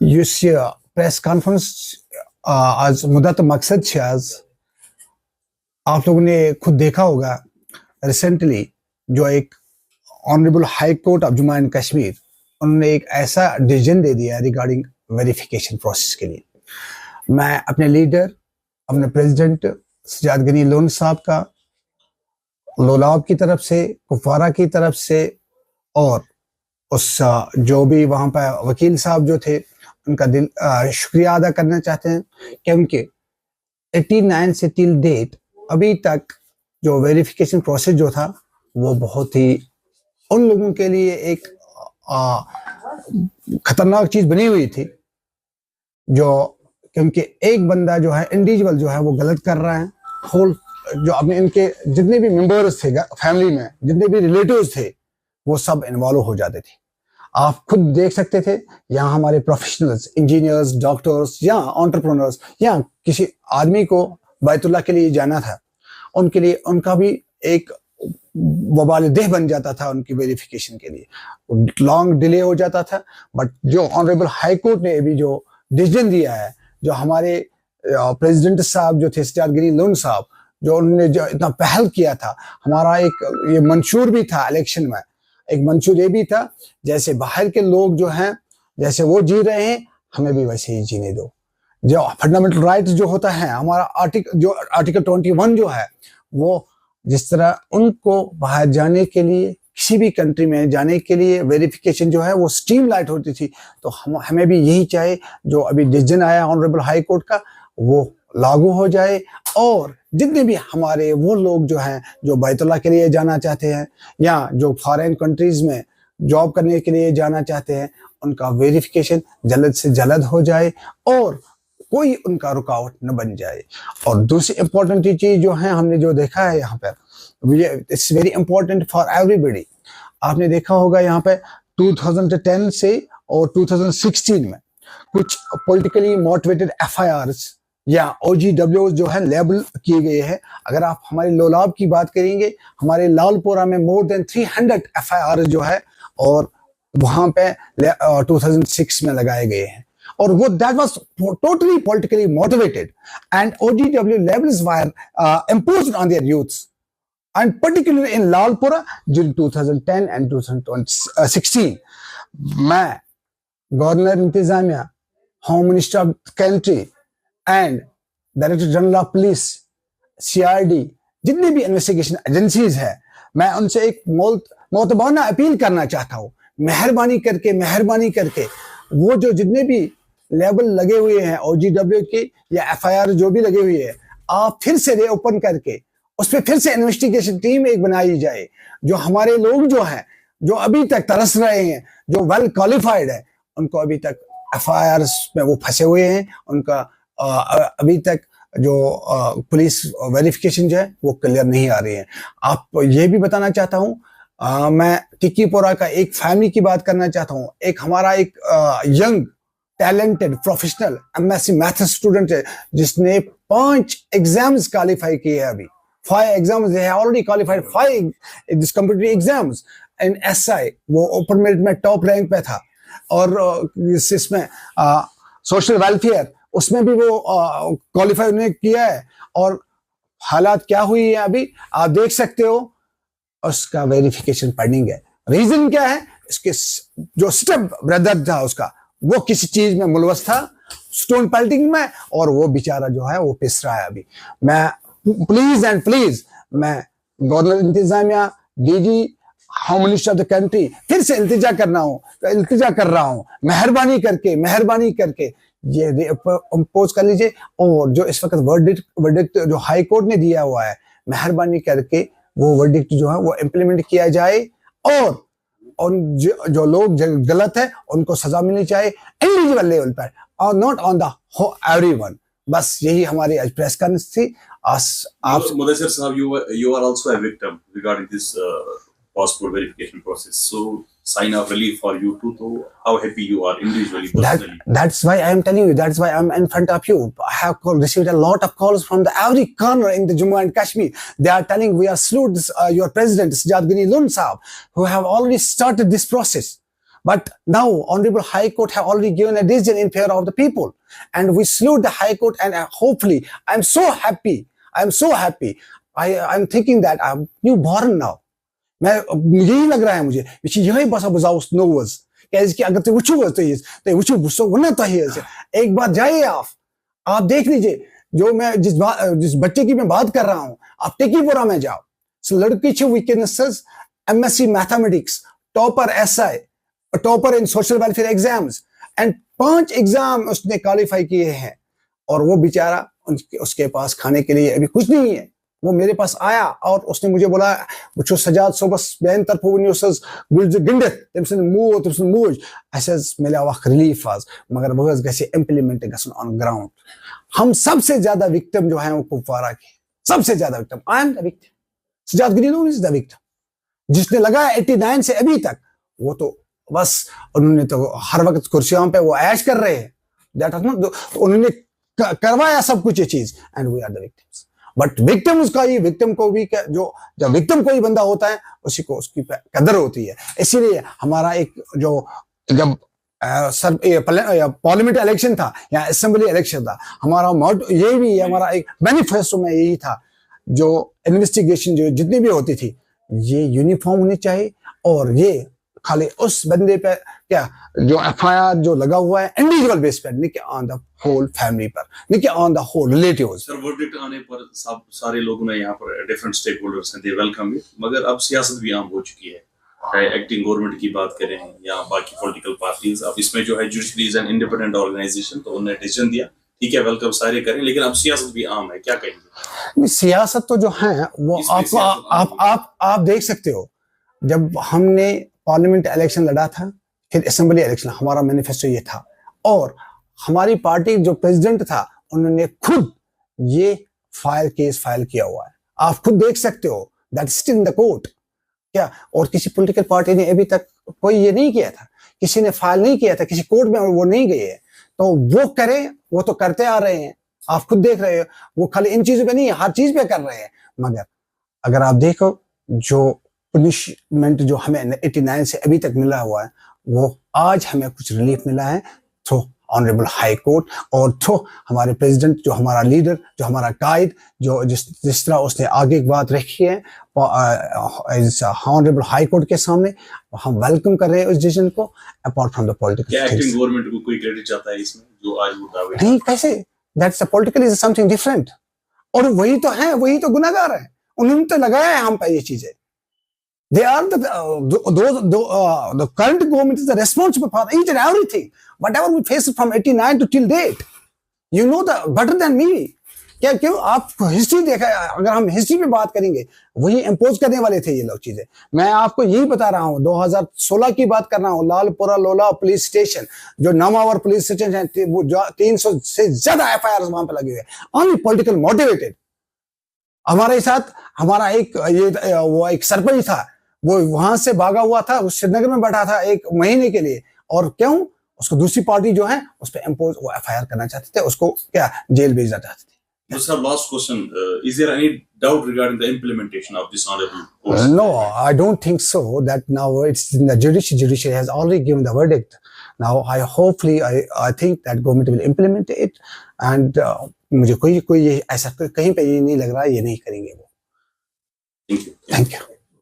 Yes press conference आज मुद्दत मकसद छे आज आप लोगों ने खुद देखा होगा रिसेंटली जो एक honourable high court of Jammu and Kashmir उन्होंने एक ऐसा डिसीजन दे दिया रिगार्डिंग वेरिफिकेशन प्रोसेस के लिए। मैं अपने लीडर अपने प्रेसिडेंट सजाद गनी लोन साहब का लोलाब की तरफ से कुपवारा की तरफ से और उस जो भी वहाँ पर वकील साहब जो थे उनका दिल शुक्रिया अदा करना चाहते हैं क्योंकि 89 से टिल डेट अभी तक जो वेरिफिकेशन प्रोसेस जो था वो बहुत ही उन लोगों के लिए एक खतरनाक चीज बनी हुई थी, जो क्योंकि एक बंदा जो है इंडिविजुअल जो है वो गलत कर रहा है, होल जो अपने इनके जितने भी मेंबर्स थे फैमिली में जितने भी रिलेटिव्स थे वो सब इन्वॉल्व हो जाते थे। आप खुद देख सकते थे यहाँ हमारे प्रोफेशनल्स इंजीनियर्स डॉक्टर्स या एंटरप्रेन्योर्स या किसी आदमी को बैतुल्लाह के लिए जाना था, उनके लिए उनका भी एक वबाल देह बन जाता था। उनकी वेरिफिकेशन के लिए लॉन्ग डिले हो जाता था। बट जो ऑनरेबल हाई कोर्ट ने अभी जो डिसीजन दिया है, जो हमारे प्रेसिडेंट साहब जो थे सजाद गनी लोन साहब, जो उन्होंने जो इतना पहल किया था, हमारा एक ये मंशूर भी था इलेक्शन में, एक मंशूर ये भी था जैसे बाहर के लोग जो हैं जैसे वो जी रहे हैं हमें भी वैसे ही जीने दो। जो फंडामेंटल राइट्स जो होता है हमारा आर्टिकल 21 जो है वो जिस तरह उनको बाहर जाने के लिए किसी भी कंट्री में जाने के लिए वेरिफिकेशन जो है वो स्ट्रीमलाइट होती थी, तो हमें भी यही चाहे जो अभी डिसीजन आया ऑनरेबल हाई कोर्ट का वो लागू हो जाए और जितने भी हमारे वो लोग जो हैं जो बैतुल्लाह के लिए जाना चाहते हैं या जो फॉरेन कंट्रीज में जॉब करने के लिए जाना चाहते हैं उनका वेरिफिकेशन जल्द से जल्द हो जाए और कोई उनका रुकावट न बन जाए। और दूसरी इंपॉर्टेंट चीज जो है हमने जो देखा है यहाँ पर it's very important for everybody. आपने देखा होगा यहाँ पे 2010 से और 2016 में कुछ पॉलिटिकली मोटिवेटेड FIRs या OGW जो है लेबल किए गए हैं। अगर आप हमारे लोलाब की बात करेंगे हमारे लालपुरा में मोर देन 300 FIRs जो है और वहां पे 2006 में लगाए गए हैं और वो that was totally politically motivated and OGW labels were imposed on their youths and particularly in Lalpura during 2010 and 2016. मैं गवर्नर इंतजामिया, home minister of country and director general of police, CRD, जितनी भी इन्वेस्टिगेशन एजेंसीज है, मैं उनसे एक मोतबाना appeal करना चाहता हूँ, मेहरबानी करके वो जो जितने भी लेबल लगे हुए हैं OGW के या FIR जो भी लगे हुए हैं, आप फिर से रीओपन करके उस पर फिर से इन्वेस्टिगेशन टीम एक बनाई जाए। जो हमारे लोग जो हैं जो अभी तक तरस रहे हैं, जो वेल क्वालिफाइड है, उनको अभी तक FIRs में वो फंसे हुए हैं, उनका अभी तक जो पुलिस वेरिफिकेशन जो है वो क्लियर नहीं आ रही है। आप ये भी बताना चाहता हूँ मैं टिक्कीपुरा का एक फैमिली की बात करना चाहता हूँ। एक हमारा एक young talented professional MSc maths student है जिसने 5 एग्जाम्स क्वालिफाई किए हैं। अभी 5 एग्जाम्स है, already qualified 5 this competitive exams in SI, वो ओपन मेरिट में टॉप रैंक पे था और इसमें सोशल वेलफेयर उसमें भी वो क्वालिफाई उन्होंने किया है और हालात क्या हुई है अभी आप देख सकते हो, उसका वेरिफिकेशन पेंडिंग है। रीजन क्या है, इसके जो स्टेप ब्रदर था उसका वो किसी चीज में मुलवस था, स्टोन पेल्टिंग में, और वो बेचारा जो है वो पिस रहा है अभी। मैं प्लीज मैं गवर्नर इंतजामिया, DG, home minister of the country फिर से इल्तिजा कर रहा हूं, मेहरबानी करके ये इम्पोज कर लीजिए और जो इस वक्त वर्डिक्ट जो हाई कोर्ट ने दिया हुआ है, मेहरबानी करके वो वर्डिक्ट जो है वो इम्प्लीमेंट किया जाए और उन जो लोग गलत है उनको सजा मिलनी चाहिए इंडिविजुअल लेवल पर और नॉट ऑन द एवरीवन। बस यही हमारी आज प्रेस कॉन्फ्रेंस थी। Mudassir Sahab, you are also a victim regarding this passport verification process. So sign of relief for you too. So how happy you are individually, personally. That's why I am telling you. That's why I'm in front of you. I have received a lot of calls from every corner in the Jammu and Kashmir. They are telling we are salute your president Sajad Gani Lun Sahab, who have already started this process. But now, Honorable High Court have already given a decision in favor of the people, and we salute the High Court. And hopefully, I'm so happy. I'm so happy. I'm thinking that I'm newborn now. मैं यही लग रहा है मुझे यही बसा बजाउस नोवस कि अगर तो वुचुगस तो वुचु बुसो वना तो ही एक बार जाइए आप देख लीजिए जो मैं जिस बच्चे की मैं बात कर रहा हूं आप टेकीपुरा में जाओ लड़की छे weaknesses MSc mathematics topper SI topper in social welfare exams and 5 exam उसने क्वालिफाई किए हैं और वो बेचारा उसके पास खाने के लिए अभी कुछ नहीं है वो मेरे पास आया और उसने मुझे बोला वो सजाद सोबस बेन तरफुनियोसस गुल्ज गिंडत तमसन मूज एसएस मिला वक्त रिलीफ आज मगर बगस गसे इंप्लीमेंट गसन ऑन ग्राउंड हम सबसे ज्यादा विक्टिम जो है वो कुफवारा के सबसे ज्यादा victim I am the victim Sajad गिनो इज द विक्टिम जिसने लगाया 89 से अभी तक वो तो बस उन्होंने तो हर वक्त कुर्सियों पे वो ऐश कर रहे हैं दैट उन्होंने करवाया सब कुछ ये चीज and we are the victims but victim उसका ही विक्टिम को भी जो जब विक्टिम कोई बंदा होता है उसी को उसकी कदर होती है इसीलिए हमारा एक जो जब पार्लियामेंट इलेक्शन था या असेंबली इलेक्शन था हमारा मोटो ये भी हमारा एक मैनिफेस्टो में यही था जो इन्वेस्टिगेशन जो जितनी भी होती थी ये यूनिफॉर्म होनी चाहिए और ये खाली उस बंदे पे क्या जो एफआईआर जो लगा हुआ है इंडिविजुअल बेस पर नहीं कि ऑन द होल फैमिली पर नहीं कि on the whole relatives sir verdict आने पर सब सारे लोगों ने यहाँ पर डिफरेंट स्टेक होल्डर्स हैं दे वेलकम इट मगर अब सियासत भी आम हो चुकी है चाहे एक्टिंग गवर्नमेंट की बात करें या बाकी पॉलिटिकल पार्टीज अब इसमें जो है judiciary is an independent organisation तो उन्होंने डिसीजन दिया ठीक है वेलकम सारे करें लेकिन अब सियासत भी आम है क्या कहेंगे सियासत तो जो है वो आप देख सकते हो जब हमने पार्लियामेंट इलेक्शन लड़ा था फिर असेंबली इलेक्शन हमारा मैनिफेस्टो ये था और हमारी पार्टी जो प्रेसिडेंट था उन्होंने खुद ये केस फाइल किया हुआ है आप खुद देख सकते हो that still in the court क्या और किसी पॉलिटिकल पार्टी ने अभी तक कोई ये नहीं किया था किसी ने फाइल नहीं किया था किसी कोर्ट में वो नहीं गए है तो वो करे वो तो करते आ रहे हैं आप खुद देख रहे हो वो खाली इन चीजों पे नहीं हर चीज पे कर रहे हैं मगर अगर आप देखो जो पनिशमेंट जो हमें 89 से अभी तक मिला हुआ है वो आज हमें कुछ रिलीफ मिला है थ्रू ऑनरेबल हाई कोर्ट और थ्रू हमारे प्रेसिडेंट जो हमारा लीडर जो हमारा कायद जो जिस तरह उसने आगे की बात रखी है ऑनरेबल हाई कोर्ट के सामने हम वेलकम कर रहे हैं उस डिसीजन को अपार्ट फ्रॉम द पॉलिटिकल क्या एक्टिंग गवर्नमेंट को कोई क्रेडिट चाहता है इसमें जो आज वो दावे नहीं कैसे that's a political is something different और वही तो है वही तो गुनाहगार है उन्होंने तो लगाया है हम पे ये चीजें They are the current government is the responsible for each and everything. Whatever we face from 89 to till date, you know the better than me. क्या क्यों आप हिस्ट्री देखा अगर हम हिस्ट्री पे बात करेंगे वही इम्पोज करने वाले थे ये लोग चीजें मैं आपको यही बता रहा हूँ 2016 की बात कर रहा हूँ लालपुरा लोला पुलिस स्टेशन जो नामावर पुलिस स्टेशन है वो 300 से ज्यादा एफआईआर वहां पे लगे हुए ओनली पॉलिटिकल मोटिवेटेड हमारे साथ हमारा वो एक सरपंच था वो वहां से भागा हुआ था वो श्रीनगर में बैठा था 1 महीने के लिए और क्यों उसको दूसरी पार्टी जो है उस पर इम्पोज वो एफआईआर करना चाहते थे उसको क्या जेल भेजना चाहते थे दूसरा last question is there any doubt regarding the implementation of this honourable court no I don't think so that now it's in the judiciary has already given the verdict now I think that government will implement it and मुझे कोई ऐसा कहीं पे ये नहीं लग रहा ये नहीं करेंगे वो थैंक यू